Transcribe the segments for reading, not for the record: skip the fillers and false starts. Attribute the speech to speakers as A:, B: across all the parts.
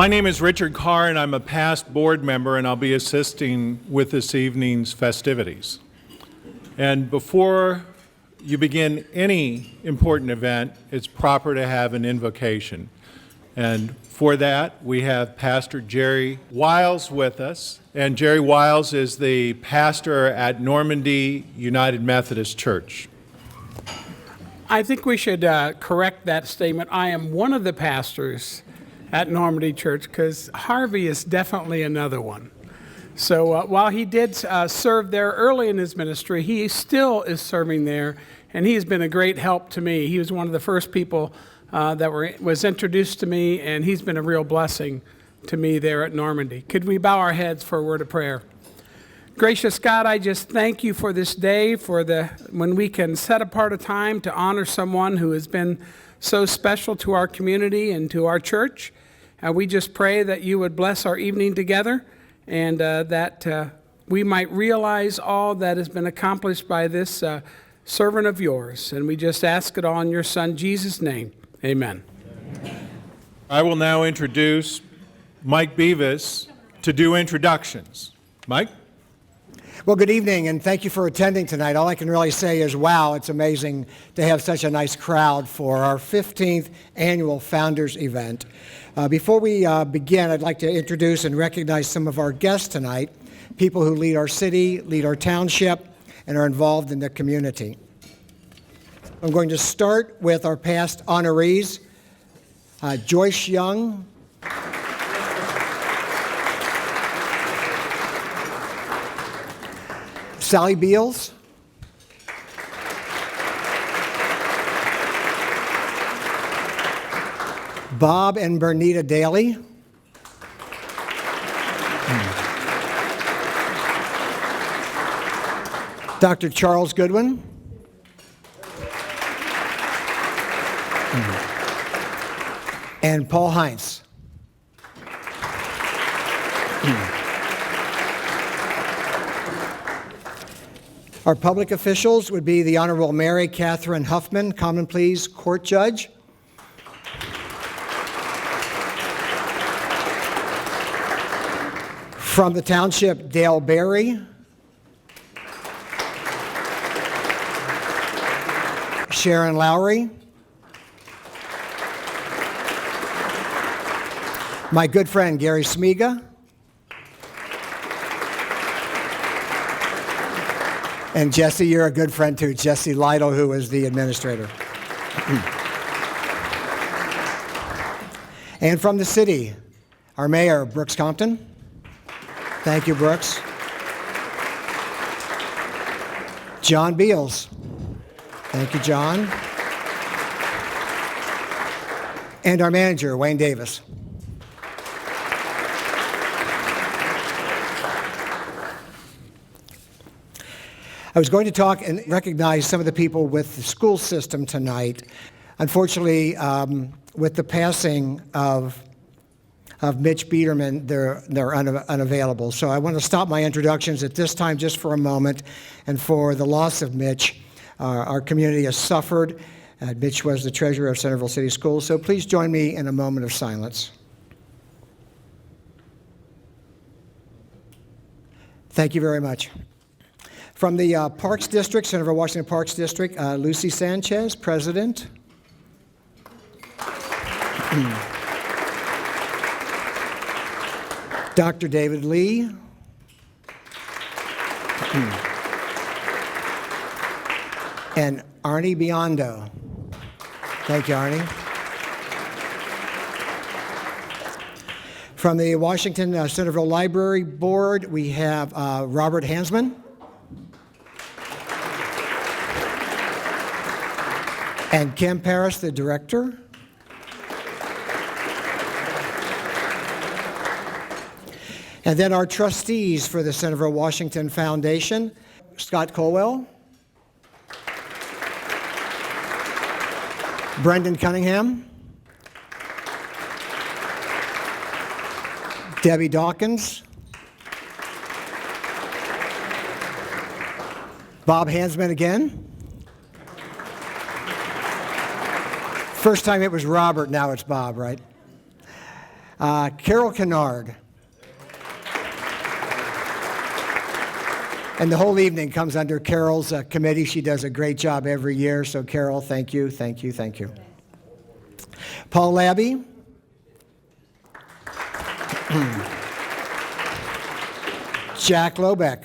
A: My name is Richard Carr, and I'm a past board member, and I'll be assisting with this evening's festivities. And before you begin any important event, it's proper to have an invocation. And for that, we have Pastor Jerry Wiles with us. And Jerry Wiles is the pastor at Normandy United Methodist Church.
B: I think we should correct that statement. I am one of the pastors at Normandy Church because Harvey is definitely another one. So while he did serve there early in his ministry, he still is serving there, and he has been a great help to me. He was one of the first people that was introduced to me, and he's been a real blessing to me there at Normandy. Could we bow our heads for a word of prayer? Gracious God, I just thank you for this day, when we can set apart a time to honor someone who has been so special to our community and to our church. We just pray that you would bless our evening together, and that we might realize all that has been accomplished by this servant of yours. And we just ask it all in your Son, Jesus' name. Amen.
A: I will now introduce Mike Beavis to do introductions. Mike?
C: Well, good evening, and thank you for attending tonight. All I can really say is, wow, it's amazing to have such a nice crowd for our 15th annual Founders event. Before we begin, I'd like to introduce and recognize some of our guests tonight, people who lead our city, lead our township, and are involved in the community. I'm going to start with our past honorees, Joyce Young, Sally Beals, Bob and Bernita Daly, Dr. Charles Goodwin, and Paul Heinz. Our public officials would be the Honorable Mary Catherine Huffman, Common Pleas Court Judge. From the Township, Dale Berry. Sharon Lowry. My good friend, Gary Smiga. And Jesse, you're a good friend too. Jesse Lytle, who is the administrator. And from the city, our mayor, Brooks Compton. Thank you, Brooks. John Beals. Thank you, John. And our manager, Wayne Davis. I was going to talk and recognize some of the people with the school system tonight. Unfortunately, with the passing of Mitch Biederman, they're unavailable. So I want to stop my introductions at this time just for a moment. And for the loss of Mitch, our community has suffered. Mitch was the treasurer of Centerville City Schools. So please join me in a moment of silence. Thank you very much. From the Parks District, Centerville-Washington Parks District, Lucy Sanchez, President. Dr. David Lee. And Arnie Biondo. Thank you, Arnie. From the Washington Centerville Library Board, we have Robert Hansman. And Kim Paris, the director. And then our trustees for the Centerville-Washington Foundation, Scott Colwell, Brendan Cunningham, Debbie Dawkins, Bob Hansman again. First time it was Robert, now it's Bob, right? Carol Kennard. And the whole evening comes under Carol's committee. She does a great job every year. So Carol, thank you, thank you, thank you. Paul Labby. Jack Lobeck.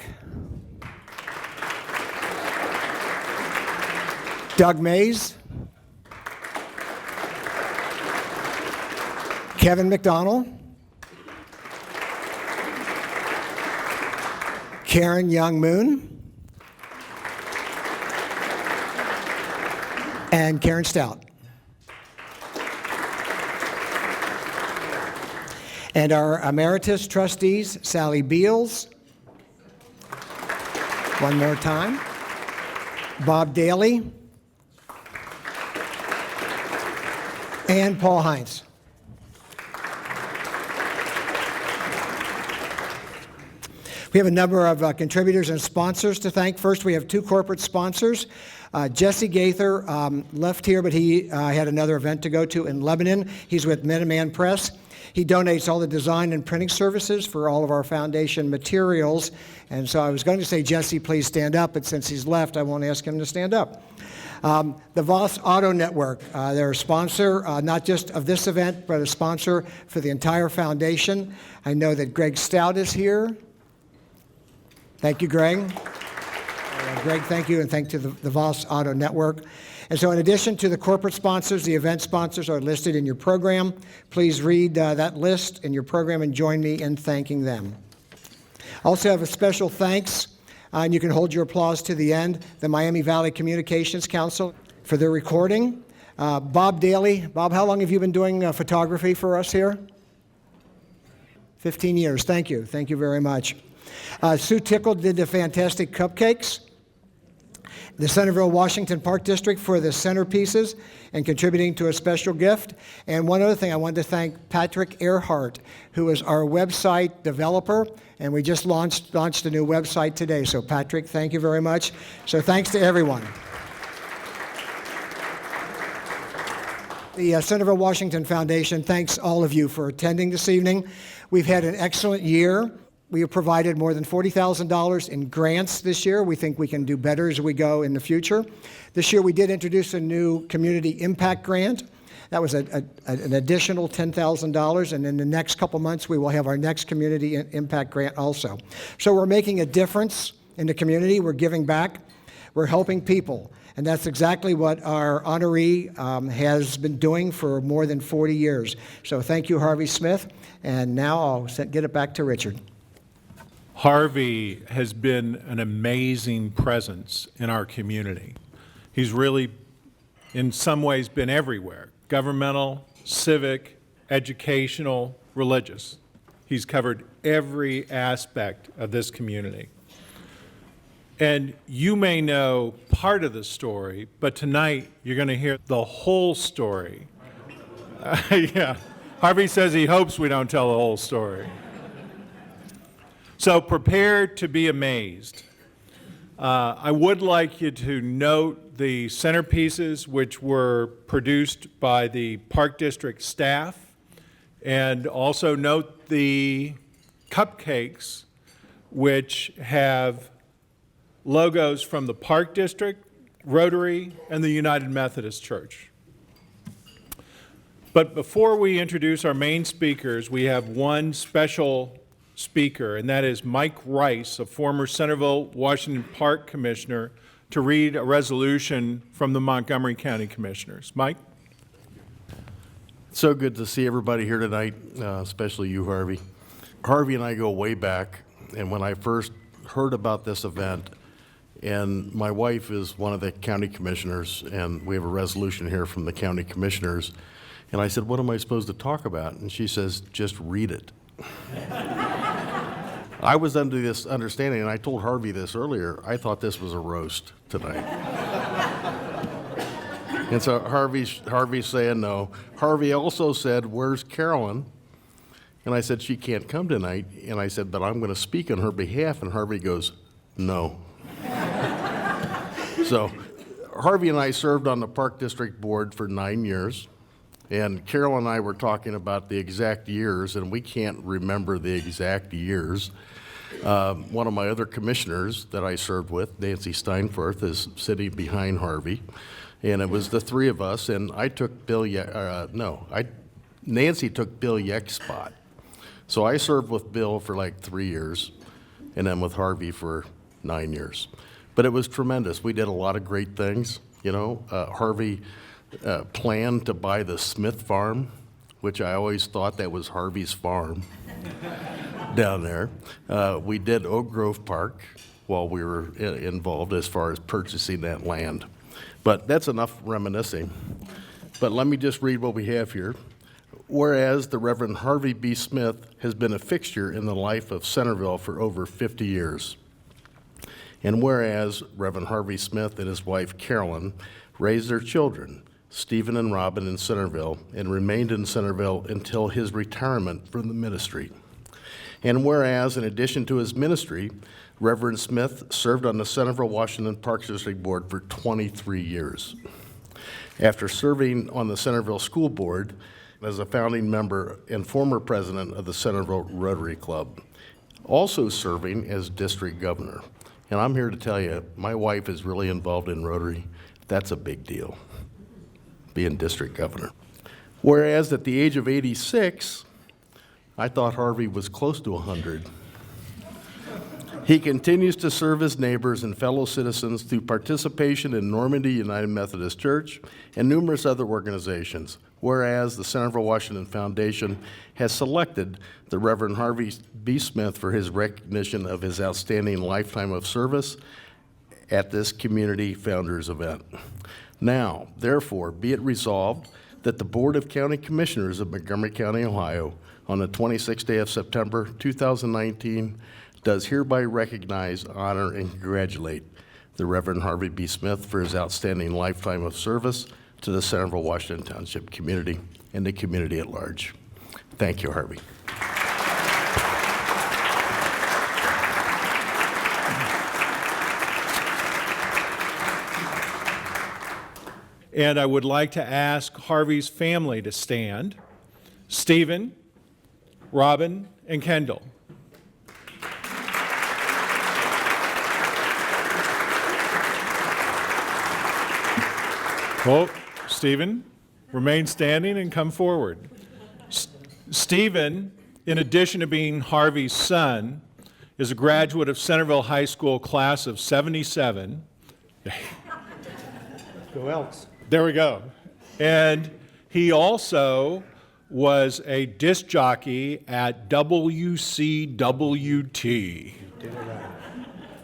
C: Doug Mays. Kevin McDonald. Karen Young Moon. And Karen Stout. And our emeritus trustees, Sally Beals. One more time. Bob Daly. And Paul Hines. We have a number of contributors and sponsors to thank. First, we have two corporate sponsors. Jesse Gaither left here, but he had another event to go to in Lebanon. He's with Minuteman Press. He donates all the design and printing services for all of our foundation materials. And so I was going to say, Jesse, please stand up, but since he's left, I won't ask him to stand up. The Voss Auto Network, they're a sponsor, not just of this event, but a sponsor for the entire foundation. I know that Greg Stout is here. Thank you, Greg. Greg, thank you, and thank you to the Voss Auto Network. And so in addition to the corporate sponsors, the event sponsors are listed in your program. Please read that list in your program and join me in thanking them. Also have a special thanks, and you can hold your applause to the end, the Miami Valley Communications Council for their recording. Bob Daly. Bob, how long have you been doing photography for us here? 15 years. Thank you. Thank you very much. Sue Tickle did the fantastic cupcakes. The Centerville-Washington Park District for the centerpieces and contributing to a special gift. And one other thing, I wanted to thank Patrick Earhart, who is our website developer, and we just launched a new website today. So Patrick, thank you very much. So thanks to everyone. The Centerville-Washington Foundation thanks all of you for attending this evening. We've had an excellent year. We have provided more than $40,000 in grants this year. We think we can do better as we go in the future. This year we did introduce a new community impact grant. That was an additional $10,000, and in the next couple months we will have our next community impact grant also. So we're making a difference in the community. We're giving back. We're helping people. And that's exactly what our honoree has been doing for more than 40 years. So thank you, Harvey Smith. And now I'll get it back to Richard.
A: Harvey has been an amazing presence in our community. He's really, in some ways, been everywhere: governmental, civic, educational, religious. He's covered every aspect of this community. And you may know part of the story, but tonight you're going to hear the whole story. Yeah. Harvey says he hopes we don't tell the whole story. So prepare to be amazed. I would like you to note the centerpieces which were produced by the Park District staff, and also note the cupcakes which have logos from the Park District, Rotary, and the United Methodist Church. But before we introduce our main speakers, we have one special speaker, and that is Mike Rice, a former Centerville-Washington Park Commissioner, to read a resolution from the Montgomery County Commissioners. Mike?
D: So good to see everybody here tonight, especially you, Harvey. Harvey and I go way back, and when I first heard about this event, and my wife is one of the county commissioners, and we have a resolution here from the county commissioners, and I said, what am I supposed to talk about? And she says, just read it. I was under this understanding, and I told Harvey this earlier, I thought this was a roast tonight. And so Harvey's saying no. Harvey also said, where's Carolyn? And I said, she can't come tonight. And I said, but I'm going to speak on her behalf. And Harvey goes, no. So Harvey and I served on the Park District Board for 9 years. And Carol and I were talking about the exact years, and we can't remember the exact years. One of my other commissioners that I served with, Nancy Steinforth, is sitting behind Harvey. And it was the three of us, and I took Nancy took Bill Yeck's spot. So I served with Bill for like 3 years, and then with Harvey for 9 years. But it was tremendous. We did a lot of great things. Harvey planned to buy the Smith farm, which I always thought that was Harvey's farm down there. We did Oak Grove Park while we were involved as far as purchasing that land. But that's enough reminiscing. But let me just read what we have here. Whereas the Reverend Harvey B. Smith has been a fixture in the life of Centerville for over 50 years. And whereas Reverend Harvey Smith and his wife Carolyn raised their children, Stephen and Robin, in Centerville, and remained in Centerville until his retirement from the ministry. And whereas, in addition to his ministry, Reverend Smith served on the Centerville-Washington Park District Board for 23 years. After serving on the Centerville School Board as a founding member and former president of the Centerville Rotary Club, also serving as district governor. And I'm here to tell you, my wife is really involved in Rotary. That's a big deal, being district governor. Whereas at the age of 86, I thought Harvey was close to 100. He continues to serve his neighbors and fellow citizens through participation in Normandy United Methodist Church and numerous other organizations. Whereas the Centerville-Washington Foundation has selected the Reverend Harvey B. Smith for his recognition of his outstanding lifetime of service at this community founders event. Now, therefore, be it resolved that the Board of County Commissioners of Montgomery County, Ohio, on the 26th day of September 2019, does hereby recognize, honor, and congratulate the Reverend Harvey B. Smith for his outstanding lifetime of service to the Centerville-Washington Township community and the community at large. Thank you, Harvey.
A: And I would like to ask Harvey's family to stand. Stephen, Robin, and Kendall. Well, Stephen, remain standing and come forward. Stephen, in addition to being Harvey's son, is a graduate of Centerville High School class of 77.
C: Who else?
A: There we go. And he also was a disc jockey at WCWT.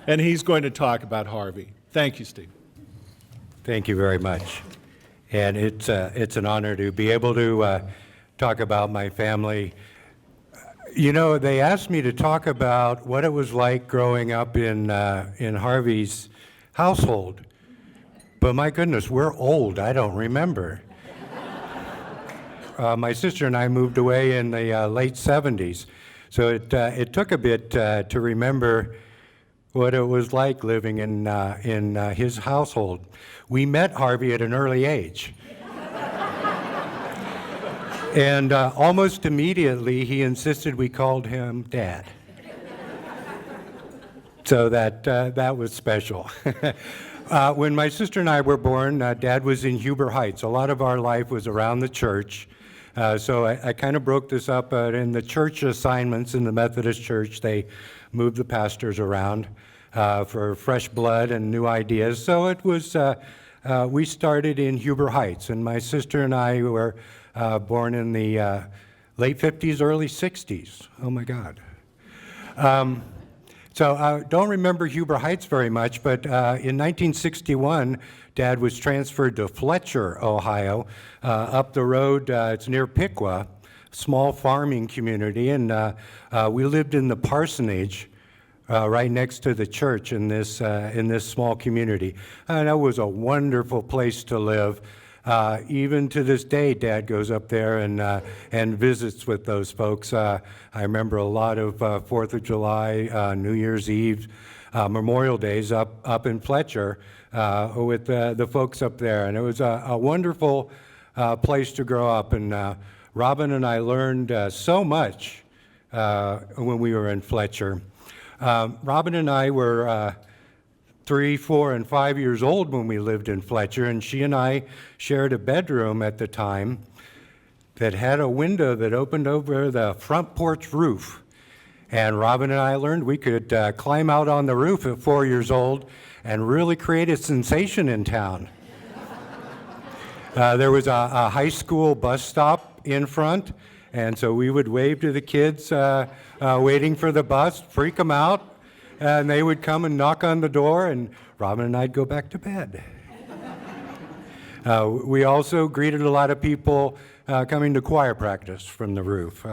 A: And he's going to talk about Harvey. Thank you, Steve.
E: Thank you very much. And it's an honor to be able to talk about my family. You know, they asked me to talk about what it was like growing up in Harvey's household. But my goodness, we're old. I don't remember. My sister and I moved away in the late 70s. So it took a bit to remember what it was like living in his household. We met Harvey at an early age. And almost immediately, he insisted we called him Dad. So that was special. When my sister and I were born, Dad was in Huber Heights. A lot of our life was around the church. So I kind of broke this up in the church assignments in the Methodist Church. They moved the pastors around for fresh blood and new ideas. So it was, we started in Huber Heights, and my sister and I were born in the late 50s, early 60s. Oh my God. So I don't remember Huber Heights very much, but in 1961, Dad was transferred to Fletcher, Ohio, up the road. It's near Piqua, small farming community, and we lived in the parsonage right next to the church in this small community. And that was a wonderful place to live. Even to this day, Dad goes up there and visits with those folks. I remember a lot of 4th of July, New Year's Eve, Memorial Days up in Fletcher with the folks up there. And it was a wonderful place to grow up. And Robin and I learned so much when we were in Fletcher. Robin and I were 3, 4, and 5 years old when we lived in Fletcher, and she and I shared a bedroom at the time that had a window that opened over the front porch roof. And Robin and I learned we could climb out on the roof at 4 years old and really create a sensation in town. There was a high school bus stop in front, and so we would wave to the kids waiting for the bus, freak them out, and they would come and knock on the door, and Robin and I'd go back to bed. We also greeted a lot of people coming to choir practice from the roof.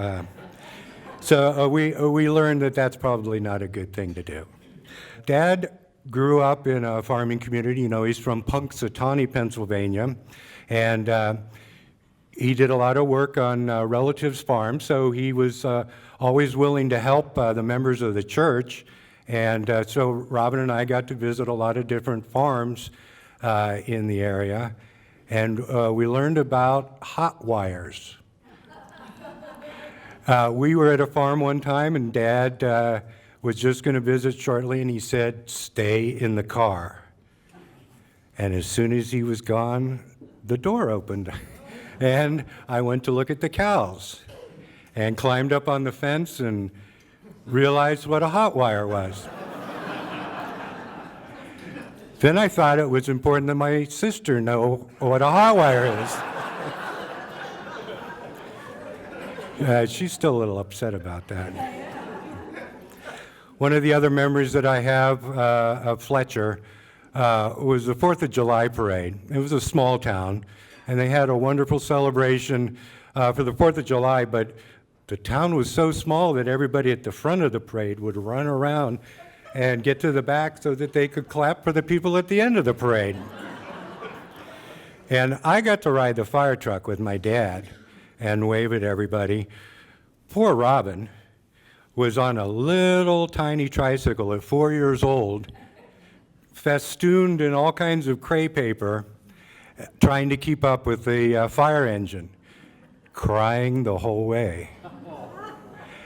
E: So we learned that that's probably not a good thing to do. Dad grew up in a farming community. You know, he's from Punxsutawney, Pennsylvania, and he did a lot of work on relatives' farms, so he was always willing to help the members of the church. And so Robin and I got to visit a lot of different farms in the area, and we learned about hot wires. We were at a farm one time, and Dad was just going to visit shortly, and he said, "Stay in the car." And as soon as he was gone, the door opened, and I went to look at the cows and climbed up on the fence and realized what a hot wire was. Then I thought it was important that my sister know what a hot wire is. She's still a little upset about that. One of the other memories that I have of Fletcher was the 4th of July parade. It was a small town, and they had a wonderful celebration for the 4th of July, but the town was so small that everybody at the front of the parade would run around and get to the back so that they could clap for the people at the end of the parade. And I got to ride the fire truck with my dad and wave at everybody. Poor Robin was on a little tiny tricycle at 4 years old, festooned in all kinds of crepe paper, trying to keep up with the fire engine, crying the whole way.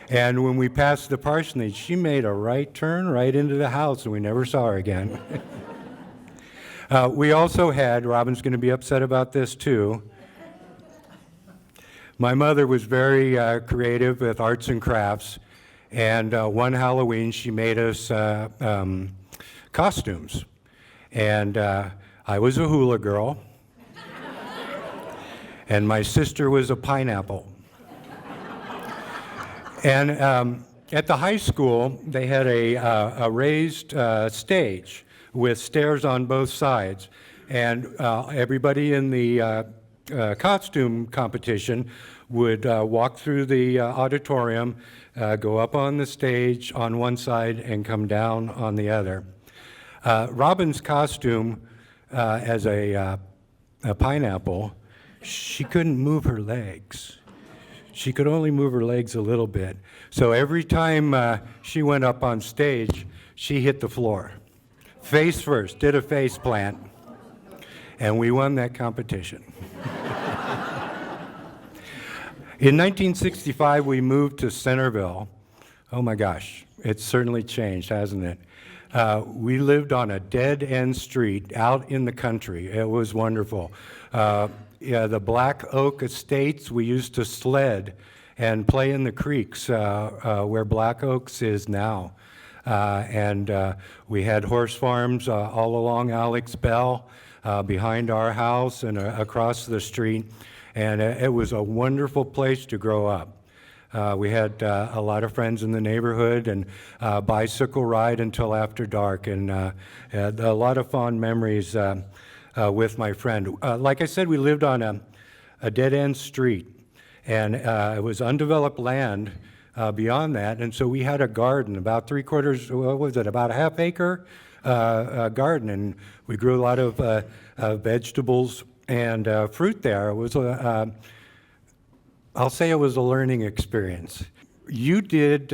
E: And when we passed the parsonage, she made a right turn right into the house, and we never saw her again. We also had, Robin's going to be upset about this too, my mother was very creative with arts and crafts, and one Halloween she made us costumes. And I was a hula girl, and my sister was a pineapple. And at the high school, they had a raised stage with stairs on both sides. And everybody in the costume competition would walk through the auditorium, go up on the stage on one side, and come down on the other. Robin's costume as a pineapple, she couldn't move her legs. She could only move her legs a little bit. So every time she went up on stage, she hit the floor. Face first, did a face plant, and we won that competition. In 1965, we moved to Centerville. Oh my gosh, it's certainly changed, hasn't it? We lived on a dead-end street out in the country. It was wonderful. The Black Oak Estates, we used to sled and play in the creeks where Black Oaks is now. And we had horse farms all along Alex Bell, behind our house and across the street. And it was a wonderful place to grow up. We had a lot of friends in the neighborhood, and bicycle ride until after dark, and had a lot of fond memories with my friend. Like I said, we lived on a dead-end street, and it was undeveloped land beyond that, and so we had a garden, about three-quarters, what was it, about a half-acre garden, and we grew a lot of vegetables and fruit there. It was, I'll say it was a learning experience. You did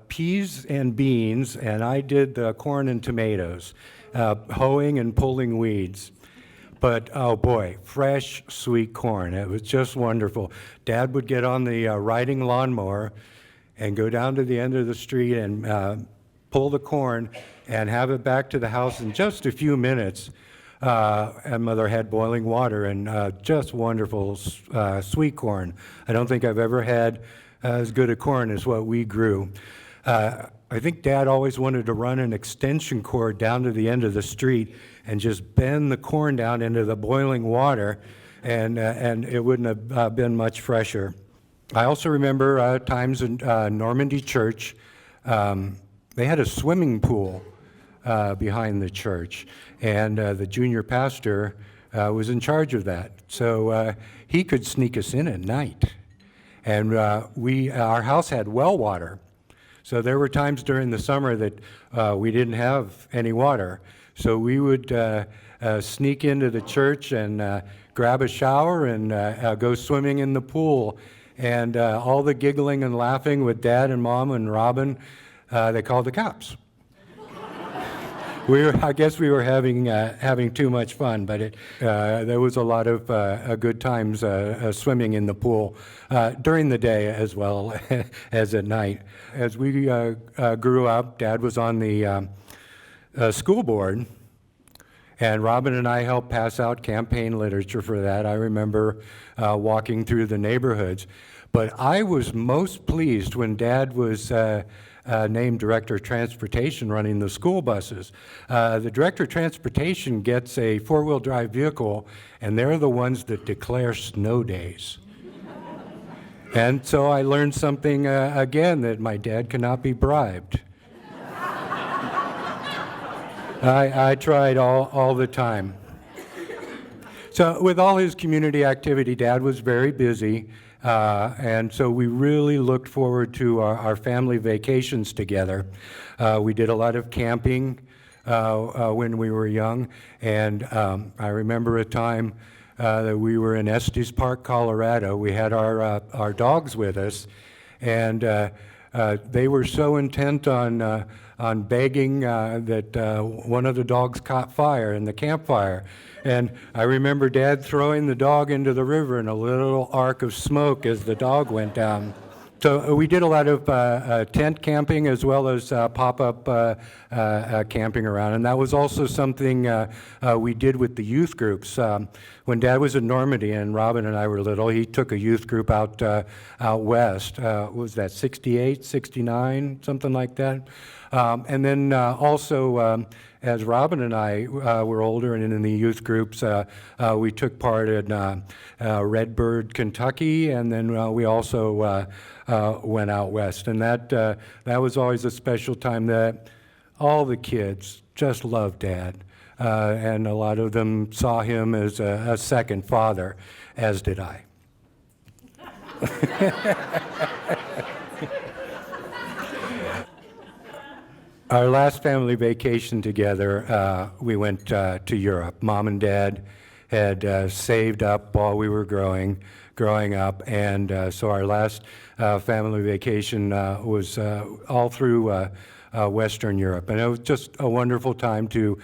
E: peas and beans, and I did the corn and tomatoes. Hoeing and pulling weeds. But, oh boy, fresh, sweet corn. It was just wonderful. Dad would get on the riding lawnmower and go down to the end of the street and pull the corn and have it back to the house in just a few minutes. And Mother had boiling water and just wonderful sweet corn. I don't think I've ever had as good a corn as what we grew. I think Dad always wanted to run an extension cord down to the end of the street and just bend the corn down into the boiling water, and it wouldn't have been much fresher. I also remember times in Normandy Church. They had a swimming pool behind the church, and the junior pastor was in charge of that. So he could sneak us in at night. And our house had well water. So there were times during the summer that we didn't have any water. So we would sneak into the church and grab a shower and go swimming in the pool. And all the giggling and laughing with Dad and Mom and Robin, they called the cops. I guess we were having too much fun, but there was a lot of good times swimming in the pool during the day as well as at night. As we grew up, Dad was on the school board, and Robin and I helped pass out campaign literature for that. I remember walking through the neighborhoods. But I was most pleased when Dad was named Director of Transportation running the school buses. The Director of Transportation gets a four-wheel drive vehicle, and they're the ones that declare snow days. And so I learned something again, that my dad cannot be bribed. I tried all the time. So with all his community activity, Dad was very busy. And so we really looked forward to our family vacations together. We did a lot of camping when we were young, and I remember a time that we were in Estes Park, Colorado. We had our dogs with us, and they were so intent on begging that one of the dogs caught fire in the campfire. And I remember Dad throwing the dog into the river in a little arc of smoke as the dog went down. So we did a lot of tent camping as well as pop-up camping around, and that was also something we did with the youth groups. When Dad was in Normandy and Robin and I were little, he took a youth group out west. What was that, 68, 69, something like that? And then also, as Robin and I were older and in the youth groups, we took part in Redbird, Kentucky, and then we also went out west. And that was always a special time that all the kids just loved Dad. And a lot of them saw him as a second father, as did I. Our last family vacation together, we went to Europe. Mom and Dad had saved up while we were growing up, and so our last family vacation was all through Western Europe. And it was just a wonderful time to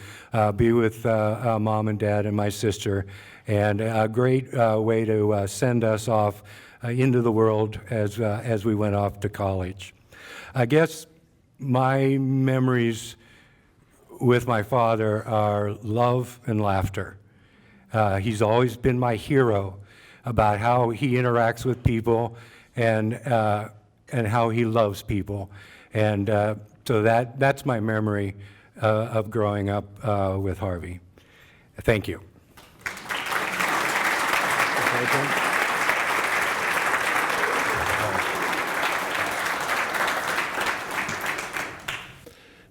E: be with Mom and Dad and my sister, and a great way to send us off into the world as we went off to college. I guess my memories with my father are love and laughter. He's always been my hero about how he interacts with people and how he loves people. And so that's my memory of growing up with Harvey. Thank you.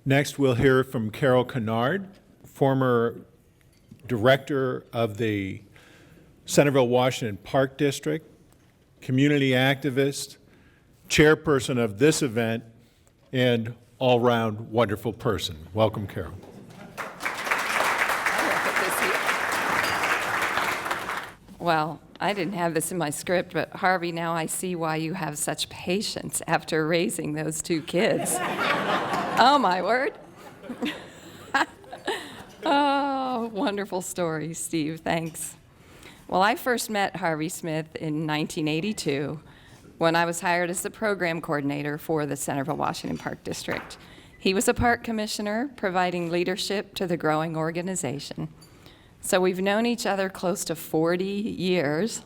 A: Next, we'll hear from Carol Kennard, former director of the Centerville-Washington Park District, community activist, chairperson of this event, and all-round wonderful person. Welcome, Carol.
F: Well, I didn't have this in my script, but Harvey, now I see why you have such patience after raising those two kids. Oh, my word. Oh. Oh, wonderful story, Steve. Thanks. Well, I first met Harvey Smith in 1982 when I was hired as the program coordinator for the Centerville-Washington Park District. He was a park commissioner, providing leadership to the growing organization. So we've known each other close to 40 years,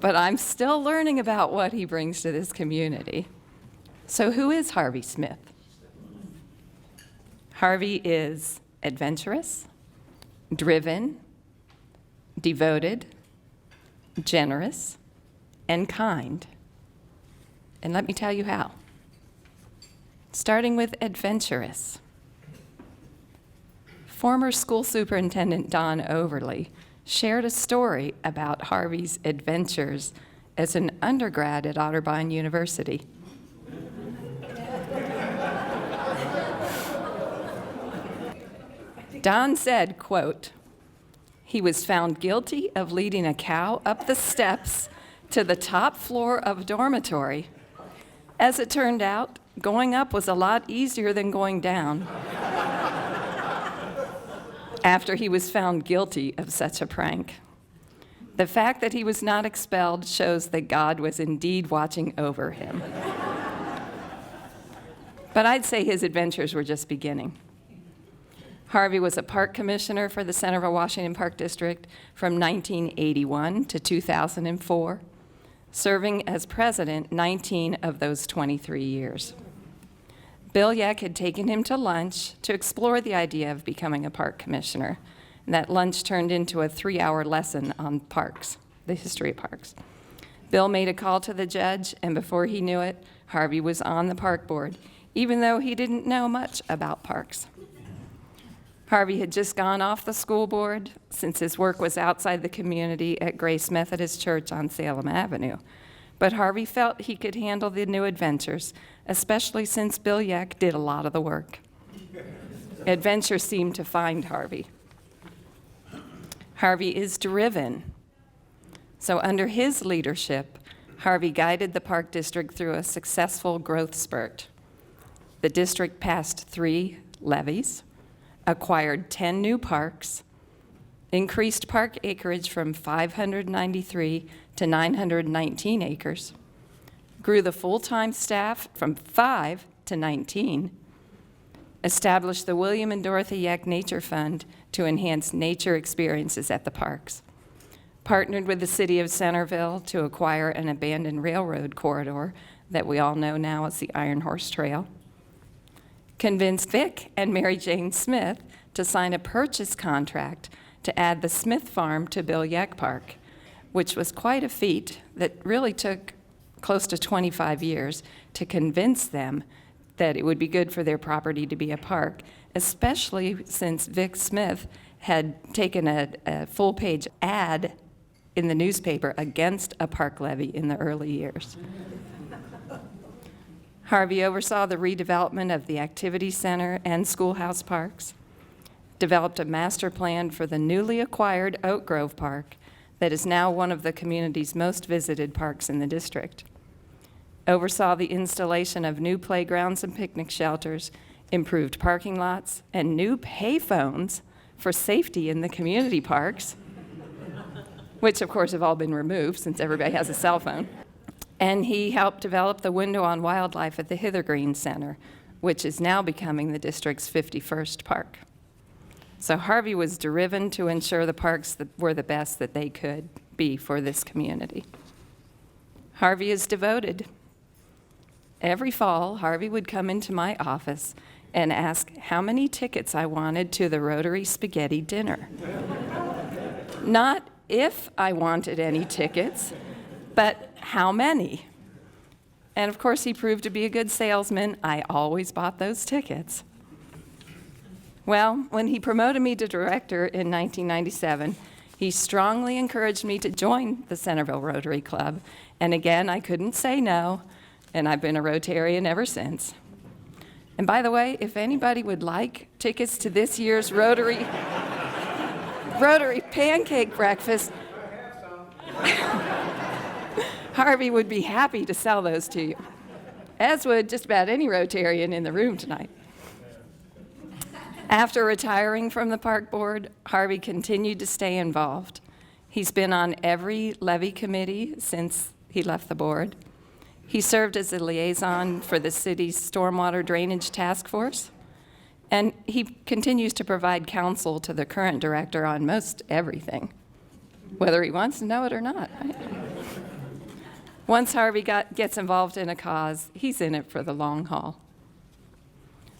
F: but I'm still learning about what he brings to this community. So who is Harvey Smith? Harvey is adventurous, driven, devoted, generous, and kind. And let me tell you how. Starting with adventurous. Former school superintendent Don Overly shared a story about Harvey's adventures as an undergrad at Otterbein University. Don said, quote, "He was found guilty of leading a cow up the steps to the top floor of a dormitory. As it turned out, going up was a lot easier than going down." After he was found guilty of such a prank. The fact that he was not expelled shows that God was indeed watching over him. But I'd say his adventures were just beginning. Harvey was a park commissioner for the Centerville-Washington Park District from 1981 to 2004, serving as president 19 of those 23 years. Bill Yeck had taken him to lunch to explore the idea of becoming a park commissioner. And that lunch turned into a 3-hour lesson on parks, the history of parks. Bill made a call to the judge, and before he knew it, Harvey was on the park board, even though he didn't know much about parks. Harvey had just gone off the school board since his work was outside the community at Grace Methodist Church on Salem Avenue. But Harvey felt he could handle the new adventures, especially since Bill Yeck did a lot of the work. Adventure seemed to find Harvey. Harvey is driven. So under his leadership, Harvey guided the Park District through a successful growth spurt. The district passed 3 levies, acquired 10 new parks, increased park acreage from 593 to 919 acres, grew the full-time staff from 5 to 19, established the William and Dorothy Yeck Nature Fund to enhance nature experiences at the parks, partnered with the city of Centerville to acquire an abandoned railroad corridor that we all know now as the Iron Horse Trail, convinced Vic and Mary Jane Smith to sign a purchase contract to add the Smith Farm to Bill Yeck Park, which was quite a feat that really took close to 25 years to convince them that it would be good for their property to be a park, especially since Vic Smith had taken a full-page ad in the newspaper against a park levy in the early years. Harvey oversaw the redevelopment of the activity center and schoolhouse parks, developed a master plan for the newly acquired Oak Grove Park that is now one of the community's most visited parks in the district, oversaw the installation of new playgrounds and picnic shelters, improved parking lots, and new payphones for safety in the community parks, which of course have all been removed since everybody has a cell phone. And he helped develop the window on wildlife at the Hithergreen Center, which is now becoming the district's 51st park. So Harvey was driven to ensure the parks were the best that they could be for this community. Harvey is devoted. Every fall, Harvey would come into my office and ask how many tickets I wanted to the Rotary Spaghetti Dinner. Not if I wanted any tickets, but how many? And of course, he proved to be a good salesman. I always bought those tickets. Well, when he promoted me to director in 1997, he strongly encouraged me to join the Centerville Rotary Club. And again, I couldn't say no, and I've been a Rotarian ever since. And by the way, if anybody would like tickets to this year's Rotary Pancake Breakfast, Harvey would be happy to sell those to you, as would just about any Rotarian in the room tonight. After retiring from the park board, Harvey continued to stay involved. He's been on every levy committee since he left the board. He served as a liaison for the city's stormwater drainage task force, and he continues to provide counsel to the current director on most everything, whether he wants to know it or not. Right? Once Harvey gets involved in a cause, he's in it for the long haul.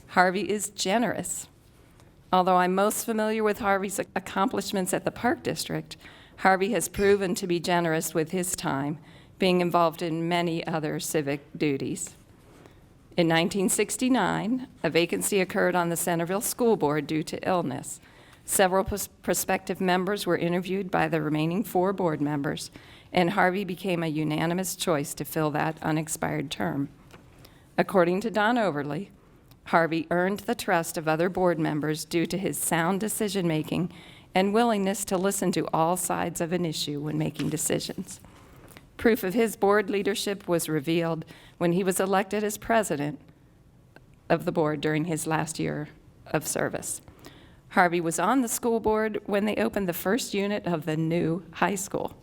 F: Harvey is generous. Although I'm most familiar with Harvey's accomplishments at the Park District, Harvey has proven to be generous with his time, being involved in many other civic duties. In 1969, a vacancy occurred on the Centerville School Board due to illness. Several prospective members were interviewed by the remaining 4 board members, and Harvey became a unanimous choice to fill that unexpired term. According to Don Overly, Harvey earned the trust of other board members due to his sound decision-making and willingness to listen to all sides of an issue when making decisions. Proof of his board leadership was revealed when he was elected as president of the board during his last year of service. Harvey was on the school board when they opened the first unit of the new high school.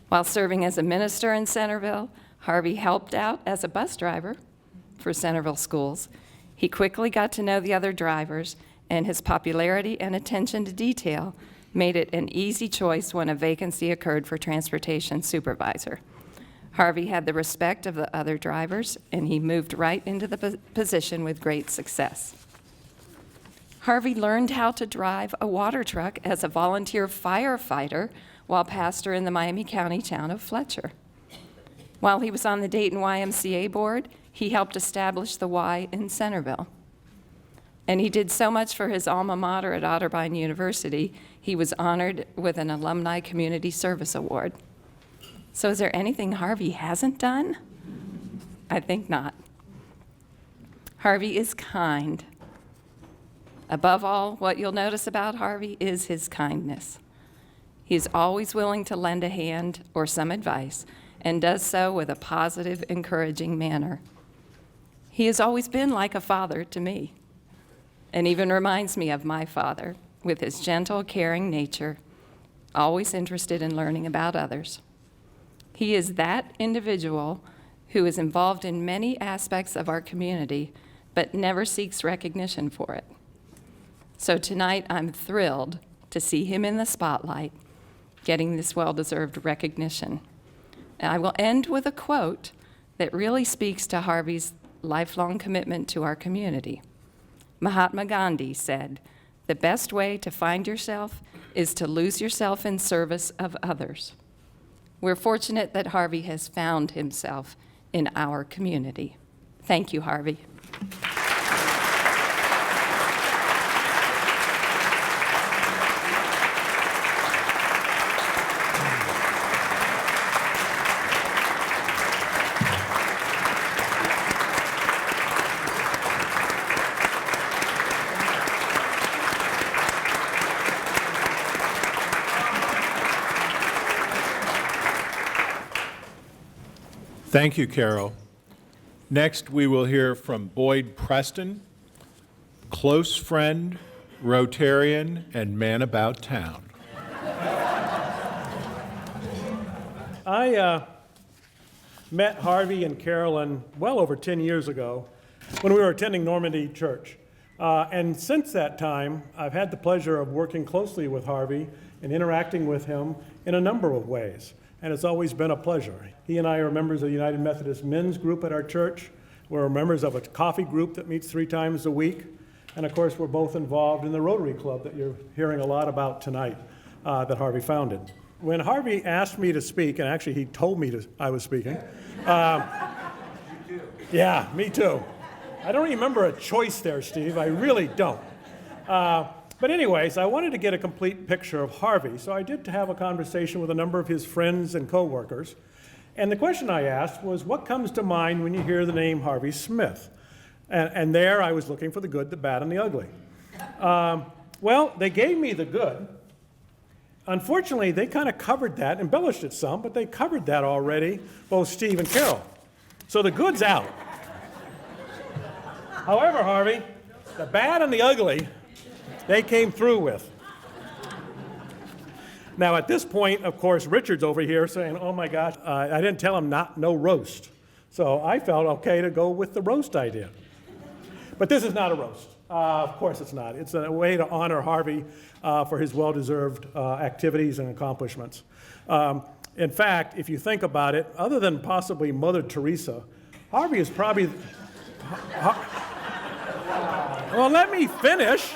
F: While serving as a minister in Centerville, Harvey helped out as a bus driver for Centerville schools. He quickly got to know the other drivers, and his popularity and attention to detail made it an easy choice when a vacancy occurred for transportation supervisor. Harvey had the respect of the other drivers, and he moved right into the position with great success. Harvey learned how to drive a water truck as a volunteer firefighter while pastor in the Miami County town of Fletcher. While he was on the Dayton YMCA board, he helped establish the Y in Centerville. And he did so much for his alma mater at Otterbein University, he was honored with an Alumni Community Service Award. So is there anything Harvey hasn't done? I think not. Harvey is kind. Above all, what you'll notice about Harvey is his kindness. He is always willing to lend a hand or some advice, and does so with a positive, encouraging manner. He has always been like a father to me, and even reminds me of my father, with his gentle, caring nature, always interested in learning about others. He is that individual who is involved in many aspects of our community, but never seeks recognition for it. So tonight, I'm thrilled to see him in the spotlight, getting this well-deserved recognition. And I will end with a quote that really speaks to Harvey's lifelong commitment to our community. Mahatma Gandhi said, "The best way to find yourself is to lose yourself in service of others." We're fortunate that Harvey has found himself in our community. Thank you, Harvey.
A: Thank you, Carol. Next, we will hear from Boyd Preston, close friend, Rotarian, and man about town.
G: I met Harvey and Carolyn well over 10 years ago when we were attending Normandy Church. And since that time, I've had the pleasure of working closely with Harvey and interacting with him in a number of ways. And it's always been a pleasure. He and I are members of the United Methodist Men's Group at our church. We're members of a coffee group that meets 3 times a week. And of course, we're both involved in the Rotary Club that you're hearing a lot about tonight that Harvey founded. When Harvey asked me to speak, and actually he told me I was speaking. Me too. Yeah, me too. I don't remember a choice there, Steve. I really don't. But anyways, I wanted to get a complete picture of Harvey, so I did have a conversation with a number of his friends and coworkers. And the question I asked was, what comes to mind when you hear the name Harvey Smith? And there I was looking for the good, the bad, and the ugly. Well, they gave me the good. Unfortunately, they kind of covered that, embellished it some, but they covered that already, both Steve and Carol. So the good's out. However, Harvey, The bad and the ugly, they came through with. Now, at this point, of course, Richard's over here saying, oh my gosh, I didn't tell him no roast. So I felt okay to go with the roast idea. But this is not a roast. Of course it's not. It's a way to honor Harvey for his well-deserved activities and accomplishments. In fact, if you think about it, other than possibly Mother Teresa, Harvey is probably... Well, let me finish.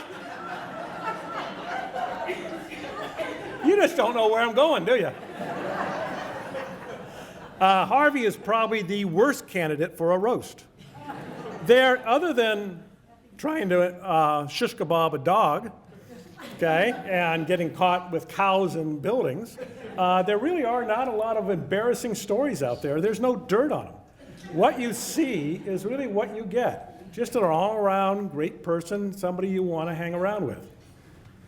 G: You just don't know where I'm going, do you? Harvey is probably the worst candidate for a roast. Other than trying to shish kebab a dog, okay, and getting caught with cows in buildings, there really are not a lot of embarrassing stories out there. There's no dirt on them. What you see is really what you get. Just an all-around great person, somebody you want to hang around with.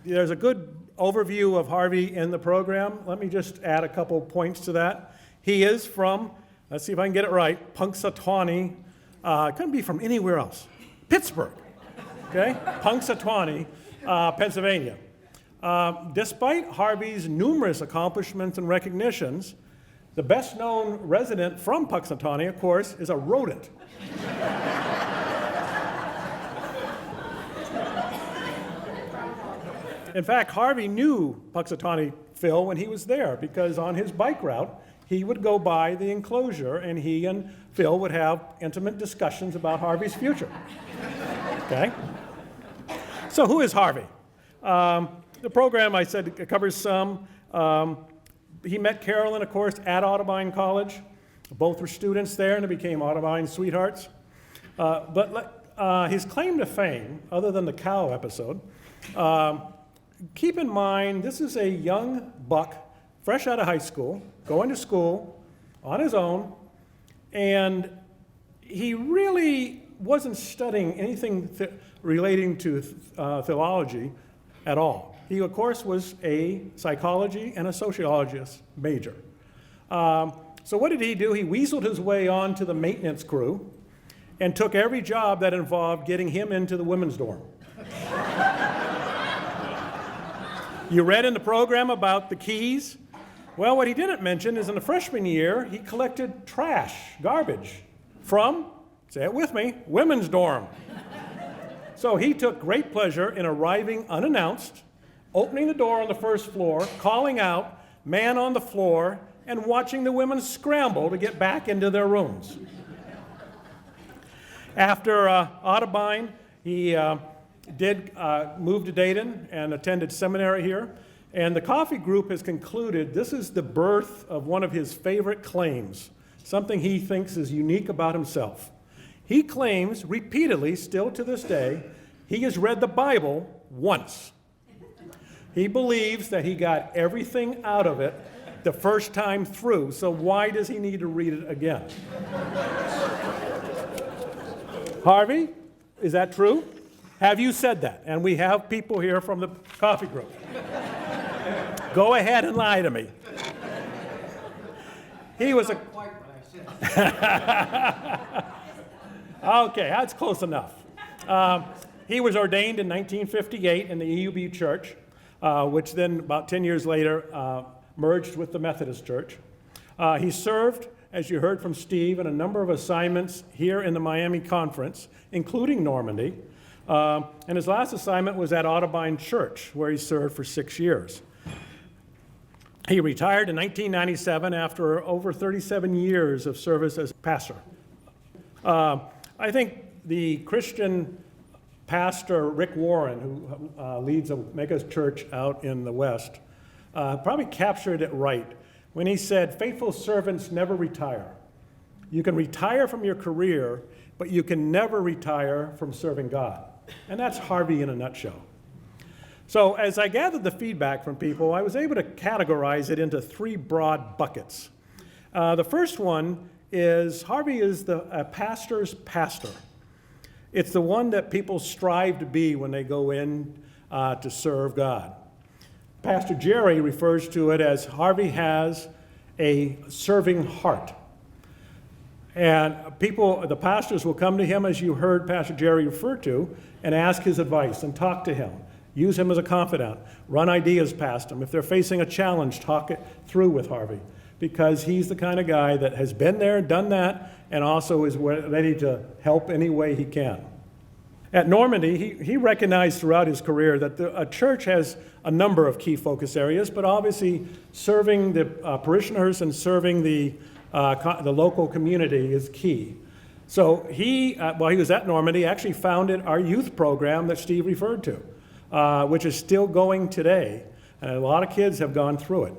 G: There's a good overview of Harvey in the program. Let me just add a couple points to that. He is from, let's see if I can get it right, Punxsutawney. Couldn't be from anywhere else. Pittsburgh, okay? Punxsutawney, Pennsylvania. Despite Harvey's numerous accomplishments and recognitions, the best-known resident from Punxsutawney, of course, is a rodent. In fact, Harvey knew Punxsutawney Phil when he was there because on his bike route, he would go by the enclosure and he and Phil would have intimate discussions about Harvey's future. Okay? So who is Harvey? The program, I said, covers some. He met Carolyn, of course, at Audubon College. Both were students there and they became Audubon sweethearts. But his claim to fame, other than the cow episode, keep in mind, this is a young buck, fresh out of high school, going to school on his own, and he really wasn't studying anything relating to theology at all. He, of course, was a psychology and a sociologist major. So what did he do? He weaseled his way onto the maintenance crew and took every job that involved getting him into the women's dorm. You read in the program about the keys. Well, what he didn't mention is in the freshman year, he collected trash, garbage, from, say it with me, women's dorm. So he took great pleasure in arriving unannounced, opening the door on the first floor, calling out, "Man on the floor," and watching the women scramble to get back into their rooms. After Audubon, he did move to Dayton and attended seminary here. And the coffee group has concluded this is the birth of one of his favorite claims, something he thinks is unique about himself. He claims repeatedly, still to this day, he has read the Bible once. He believes that he got everything out of it the first time through, so why does he need to read it again? Harvey, is that true? Have you said that? And we have people here from the coffee group. Go ahead and lie to me. He was a... Okay, that's close enough. He was ordained in 1958 in the EUB Church, which then about 10 years later merged with the Methodist Church. He served, as you heard from Steve, in a number of assignments here in the Miami Conference, including Normandy. And his last assignment was at Audubon Church, where he served for 6 years. He retired in 1997 after over 37 years of service as pastor. I think the Christian pastor, Rick Warren, who leads a mega church out in the West, probably captured it right when he said, "Faithful servants never retire. You can retire from your career, but you can never retire from serving God." And that's Harvey in a nutshell. So as I gathered the feedback from people, I was able to categorize it into 3 broad buckets. The first one is Harvey is a pastor's pastor. It's the one that people strive to be when they go in to serve God. Pastor Jerry refers to it as Harvey has a serving heart. And the pastors will come to him, as you heard Pastor Jerry refer to, and ask his advice and talk to him. Use him as a confidant. Run ideas past him. If they're facing a challenge, talk it through with Harvey, because he's the kind of guy that has been there, done that, and also is ready to help any way he can. At Normandy, he recognized throughout his career that a church has a number of key focus areas, but obviously serving the parishioners and serving the local community is key. So while he was at Normandy, actually founded our youth program that Steve referred to, which is still going today, and a lot of kids have gone through it.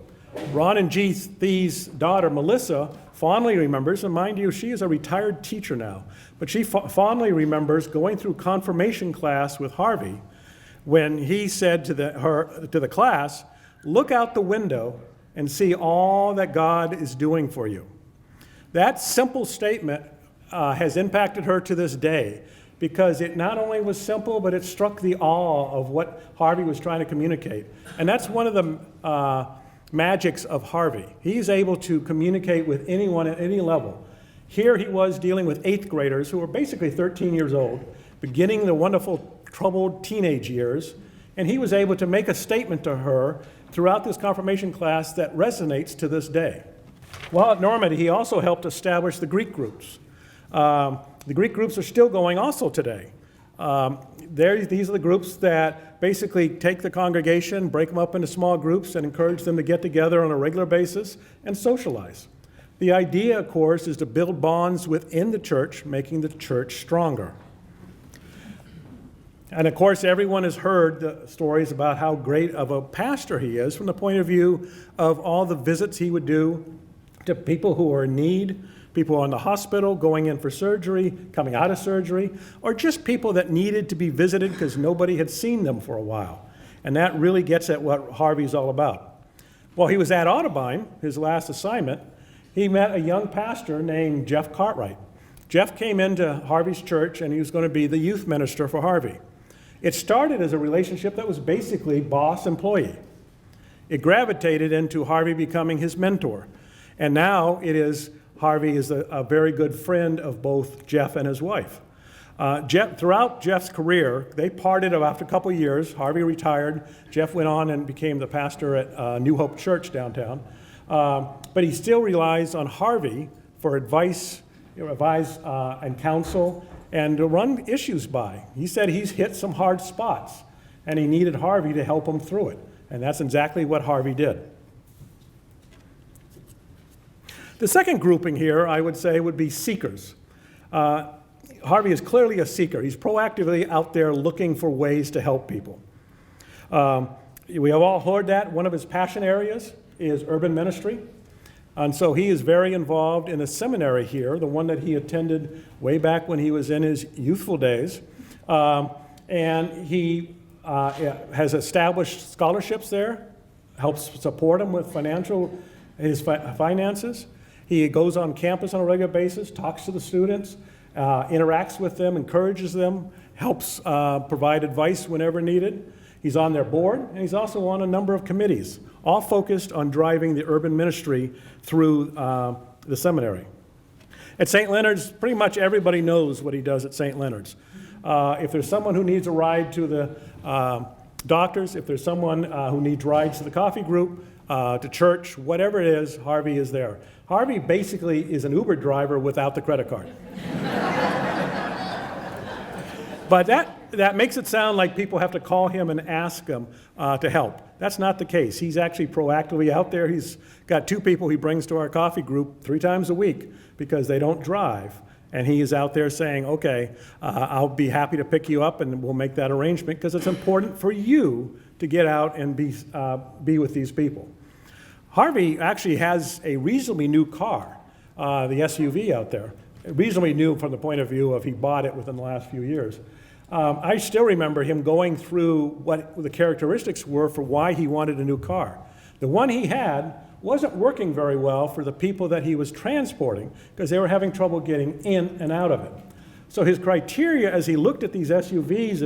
G: Ron and G. Thee's daughter, Melissa, fondly remembers, and mind you, she is a retired teacher now, but she fondly remembers going through confirmation class with Harvey when he said to the class, "Look out the window and see all that God is doing for you." That simple statement has impacted her to this day, because it not only was simple, but it struck the awe of what Harvey was trying to communicate. And that's one of the magics of Harvey. He's able to communicate with anyone at any level. Here he was dealing with 8th graders who were basically 13 years old, beginning the wonderful troubled teenage years, and he was able to make a statement to her throughout this confirmation class that resonates to this day. While at Normandy, he also helped establish the Greek groups. The Greek groups are still going also today. These are the groups that basically take the congregation, break them up into small groups, and encourage them to get together on a regular basis and socialize. The idea, of course, is to build bonds within the church, making the church stronger. And of course, everyone has heard the stories about how great of a pastor he is from the point of view of all the visits he would do to people who are in need, people in the hospital, going in for surgery, coming out of surgery, or just people that needed to be visited because nobody had seen them for a while. And that really gets at what Harvey's all about. While he was at Audubon, his last assignment, he met a young pastor named Jeff Cartwright. Jeff came into Harvey's church, and he was going to be the youth minister for Harvey. It started as a relationship that was basically boss-employee. It gravitated into Harvey becoming his mentor. And now Harvey is a very good friend of both Jeff and his wife. Throughout Jeff's career, they parted after a couple of years. Harvey retired. Jeff went on and became the pastor at New Hope Church downtown. But he still relies on Harvey for advice and counsel and to run issues by. He said he's hit some hard spots, and he needed Harvey to help him through it. And that's exactly what Harvey did. The second grouping here, I would say, would be seekers. Harvey is clearly a seeker. He's proactively out there looking for ways to help people. We have all heard that. One of his passion areas is urban ministry. And so he is very involved in a seminary here, the one that he attended way back when he was in his youthful days. And he has established scholarships there, helps support him with his finances. He goes on campus on a regular basis, talks to the students, interacts with them, encourages them, helps provide advice whenever needed. He's on their board, and he's also on a number of committees, all focused on driving the urban ministry through the seminary. At St. Leonard's, pretty much everybody knows what he does at St. Leonard's. If there's someone who needs a ride to the doctors, if there's someone who needs rides to the coffee group, to church, whatever it is, Harvey is there. Harvey basically is an Uber driver without the credit card. But that makes it sound like people have to call him and ask him to help. That's not the case. He's actually proactively out there. He's got 2 people he brings to our coffee group 3 times a week because they don't drive. And he is out there saying, okay, I'll be happy to pick you up and we'll make that arrangement because it's important for you to get out and be with these people. Harvey actually has a reasonably new car, the SUV out there. Reasonably new from the point of view of he bought it within the last few years. I still remember him going through what the characteristics were for why he wanted a new car. The one he had wasn't working very well for the people that he was transporting because they were having trouble getting in and out of it. So his criteria as he looked at these SUVs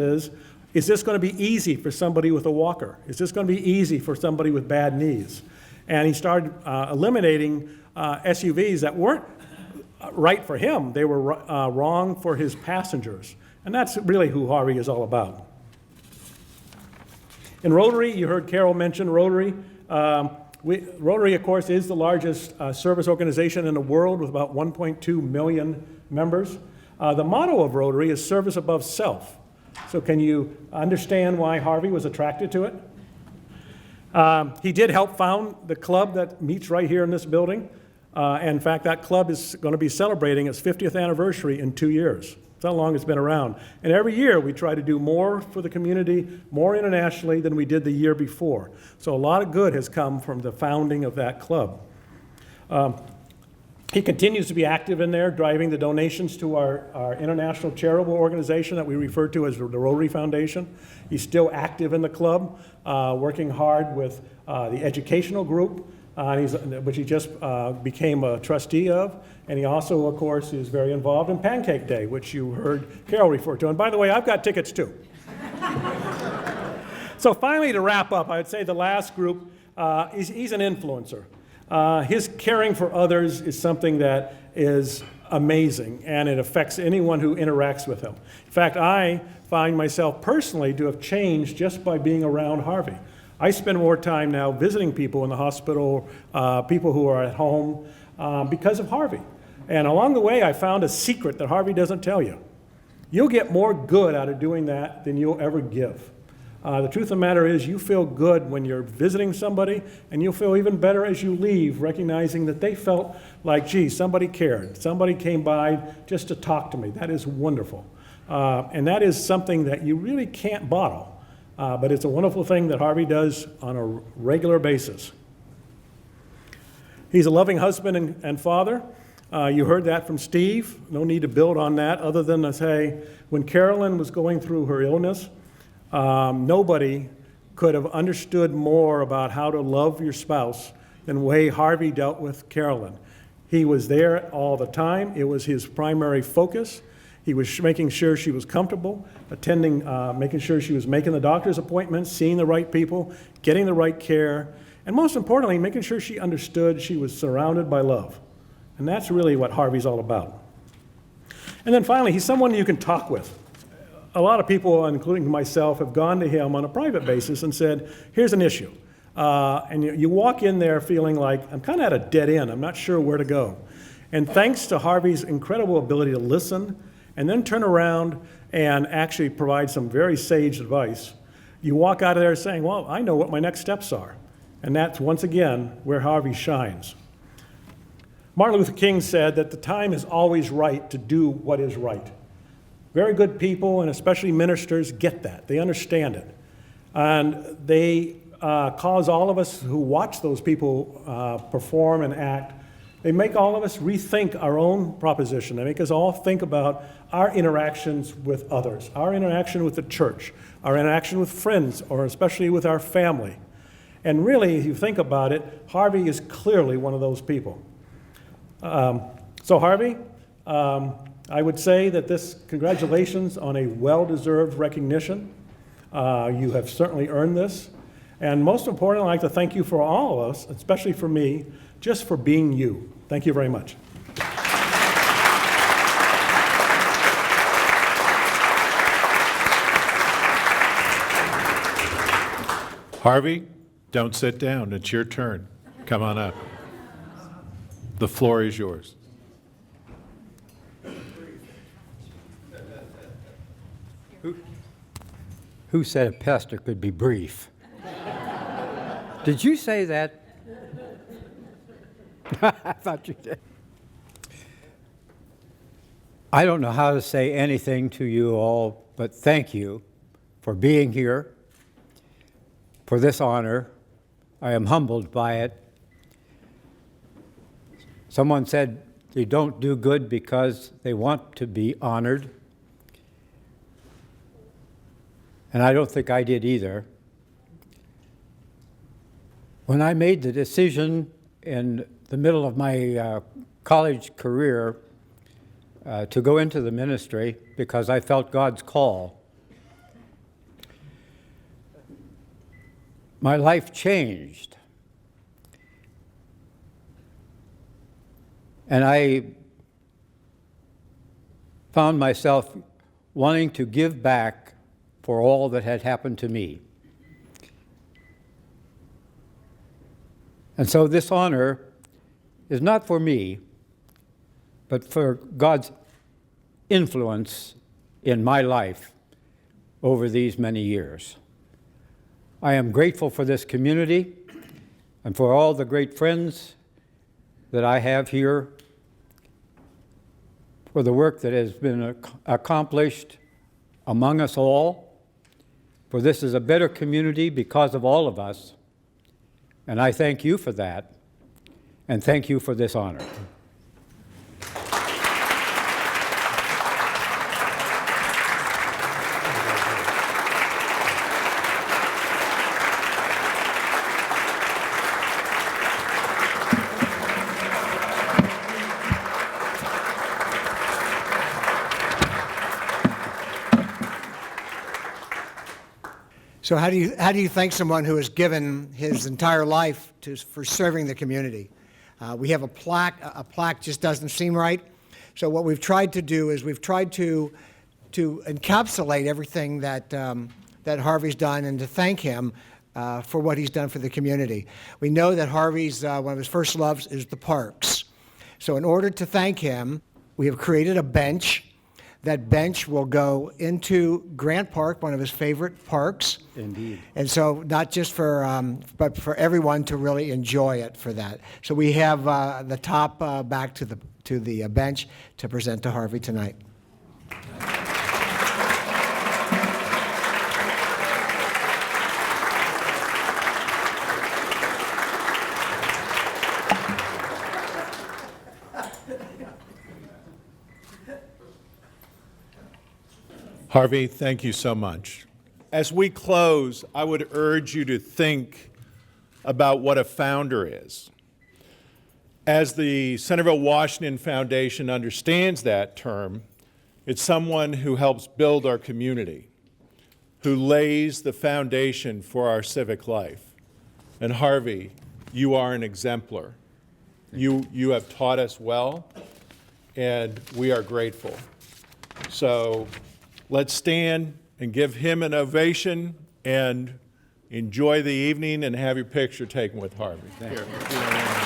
G: is this going to be easy for somebody with a walker? Is this going to be easy for somebody with bad knees? And he started eliminating SUVs that weren't right for him, they were wrong for his passengers. And that's really who Harvey is all about. In Rotary, you heard Carol mention Rotary. Rotary, of course, is the largest service organization in the world with about 1.2 million members. The motto of Rotary is service above self. So can you understand why Harvey was attracted to it? He did help found the club that meets right here in this building. In fact, that club is going to be celebrating its 50th anniversary in 2 years. That's how long it's been around. And every year we try to do more for the community, more internationally than we did the year before. So a lot of good has come from the founding of that club. He continues to be active in there, driving the donations to our international charitable organization that we refer to as the Rotary Foundation. He's still active in the club, working hard with the educational group, which he just became a trustee of. And he also, of course, is very involved in Pancake Day, which you heard Carol refer to. And by the way, I've got tickets too. So finally, to wrap up, I would say the last group, he's an influencer. His caring for others is something that is amazing, and it affects anyone who interacts with him. In fact, I find myself personally to have changed just by being around Harvey. I spend more time now visiting people in the hospital, people who are at home, because of Harvey. And along the way, I found a secret that Harvey doesn't tell you. You'll get more good out of doing that than you'll ever give. The truth of the matter is you feel good when you're visiting somebody, and you'll feel even better as you leave, recognizing that they felt like, gee, somebody cared. Somebody came by just to talk to me. That is wonderful. And that is something that you really can't bottle. But it's a wonderful thing that Harvey does on a regular basis. He's a loving husband and father. You heard that from Steve. No need to build on that other than to say, when Carolyn was going through her illness, nobody could have understood more about how to love your spouse than the way Harvey dealt with Carolyn. He was there all the time. It was his primary focus. He was making sure she was comfortable, attending, making sure she was making the doctor's appointments, seeing the right people, getting the right care, and most importantly, making sure she understood she was surrounded by love. And that's really what Harvey's all about. And then finally, he's someone you can talk with. A lot of people, including myself, have gone to him on a private basis and said, here's an issue. And you walk in there feeling like, I'm kind of at a dead end. I'm not sure where to go. And thanks to Harvey's incredible ability to listen and then turn around and actually provide some very sage advice, you walk out of there saying, well, I know what my next steps are. And that's, once again, where Harvey shines. Martin Luther King said that the time is always right to do what is right. Very good people, and especially ministers, get that. They understand it. And they cause all of us who watch those people perform and act, they make all of us rethink our own proposition. They make us all think about our interactions with others, our interaction with the church, our interaction with friends, or especially with our family. And really, if you think about it, Harvey is clearly one of those people. So Harvey, I would say that congratulations on a well-deserved recognition. You have certainly earned this. And most importantly, I'd like to thank you for all of us, especially for me, just for being you. Thank you very much.
A: Harvey, don't sit down. It's your turn. Come on up. The floor is yours.
H: Who said a pastor could be brief? Did you say that? I thought you did. I don't know how to say anything to you all, but thank you for being here, for this honor. I am humbled by it. Someone said they don't do good because they want to be honored. And I don't think I did either. When I made the decision in the middle of my college career to go into the ministry because I felt God's call, my life changed. And I found myself wanting to give back for all that had happened to me. And so this honor is not for me, but for God's influence in my life over these many years. I am grateful for this community and for all the great friends that I have here, for the work that has been accomplished among us all, for this is a better community because of all of us, and I thank you for that, and thank you for this honor.
C: So how do you thank someone who has given his entire life for serving the community? We have a plaque. A plaque just doesn't seem right. So what we've tried to do is we've tried to encapsulate everything that Harvey's done and to thank him for what he's done for the community. We know that Harvey's one of his first loves is the parks. So in order to thank him, we have created a bench. That bench will go into Grant Park, one of his favorite parks.
H: Indeed.
C: And so not just but for everyone to really enjoy it for that. So we have the top back to the bench to present to Harvey tonight.
A: Harvey, thank you so much. As we close, I would urge you to think about what a founder is. As the Centerville-Washington Foundation understands that term, it's someone who helps build our community, who lays the foundation for our civic life. And Harvey, you are an exemplar. You have taught us well, and we are grateful. So let's stand and give him an ovation and enjoy the evening and have your picture taken with Harvey. Thank you.